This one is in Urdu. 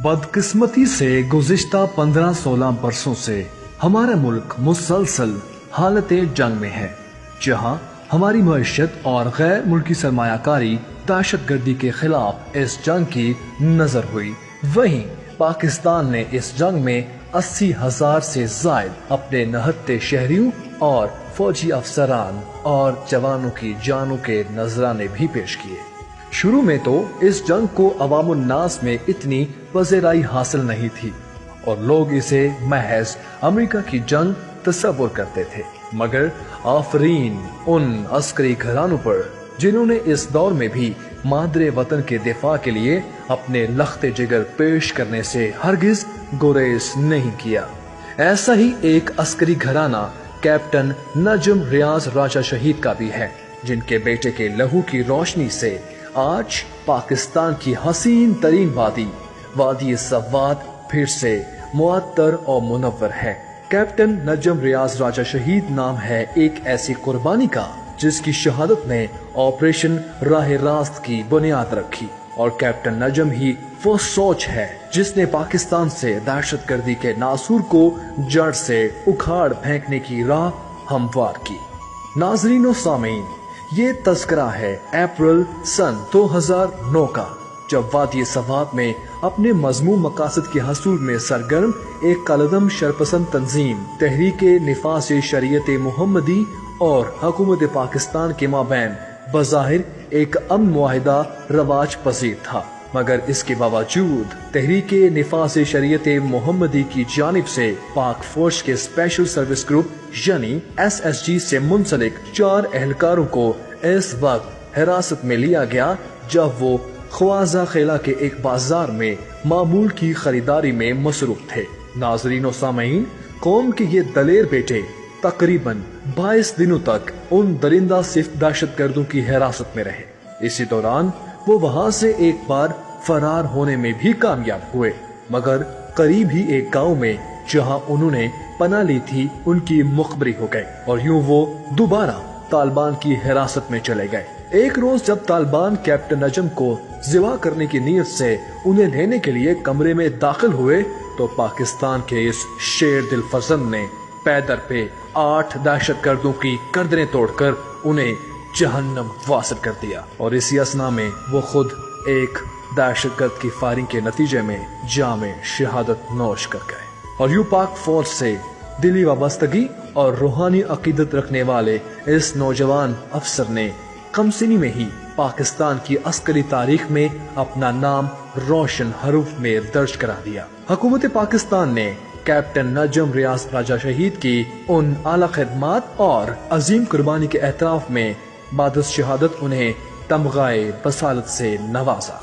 بدقسمتی سے گزشتہ 15-16 برسوں سے ہمارا ملک مسلسل حالت جنگ میں ہے، جہاں ہماری معیشت اور غیر ملکی سرمایہ کاری دہشت گردی کے خلاف اس جنگ کی نظر ہوئی، وہیں پاکستان نے اس جنگ میں 80,000 سے زائد اپنے نہتے شہریوں اور فوجی افسران اور جوانوں کی جانوں کے نذرانے بھی پیش کیے۔ شروع میں تو اس جنگ کو عوام الناس میں اتنی پذیرائی حاصل نہیں تھی اور لوگ اسے محض امریکہ کی جنگ تصور کرتے تھے، مگر آفرین ان عسکری گھرانوں پر جنہوں نے اس دور میں بھی مادر وطن کے دفاع کے لیے اپنے لخت جگر پیش کرنے سے ہرگز گریز نہیں کیا۔ ایسا ہی ایک عسکری گھرانہ کیپٹن نجم ریاض راجہ شہید کا بھی ہے، جن کے بیٹے کے لہو کی روشنی سے آج پاکستان کی حسین ترین وادی سوات پھر سے معطر اور منور ہے۔ کیپٹن نجم ریاض راجہ شہید نام ہے ایک ایسی قربانی کا جس کی شہادت نے آپریشن راہ راست کی بنیاد رکھی، اور کیپٹن نجم ہی وہ سوچ ہے جس نے پاکستان سے دہشت گردی کے ناسور کو جڑ سے اکھاڑ پھینکنے کی راہ ہموار کی۔ ناظرین و سامعین، یہ تذکرہ ہے اپریل سن 2009 کا، جب وادی سوات میں اپنے مذموم مقاصد کے حصول میں سرگرم ایک کالعدم شرپسند تنظیم تحریک نفاذ شریعت محمدی اور حکومت پاکستان کے مابین بظاہر ایک امن معاہدہ رواج پذیر تھا، مگر اس کے باوجود تحریک نفاذ شریعت محمدی کی جانب سے پاک فوج کے اسپیشل سروس گروپ یعنی SSG سے منسلک 4 اہلکاروں کو اس وقت حراست میں لیا گیا جب وہ خوازہ خیلہ کے ایک بازار میں معمول کی خریداری میں مصروف تھے۔ ناظرین و سامعین، قوم کے یہ دلیر بیٹے تقریباً 22 دنوں تک ان درندہ صفت دہشت گردوں کی حراست میں رہے۔ اسی دوران وہ وہاں سے ایک بار فرار ہونے میں بھی کامیاب ہوئے، مگر قریب ہی ایک گاؤں میں جہاں انہوں نے پناہ لی تھی ان کی مخبری ہو گئے، اور یوں وہ دوبارہ طالبان کی حراست میں چلے گئے۔ ایک روز جب طالبان کیپٹن نجم کو ذبح کرنے کی نیت سے انہیں لینے کے لیے کمرے میں داخل ہوئے تو پاکستان کے اس شیر دل فرزند نے پیدر پہ 8 دہشت گردوں کی گردنیں توڑ کر انہیں جہنم واصل کر دیا، اور اسی اثنا میں وہ خود ایک دہشت گرد کی فائرنگ کے نتیجے میں جام شہادت نوش کر گئے۔ اور یوں پاک فوج سے دلی وابستگی اور روحانی عقیدت رکھنے والے اس نوجوان افسر نے کم سنی میں ہی پاکستان کی عسکری تاریخ میں اپنا نام روشن حروف میں درج کرا دیا۔ حکومت پاکستان نے کیپٹن نجم ریاض راجہ شہید کی ان اعلیٰ خدمات اور عظیم قربانی کے اعتراف میں بعد از شہادت انہیں تمغہ بصالت سے نوازا۔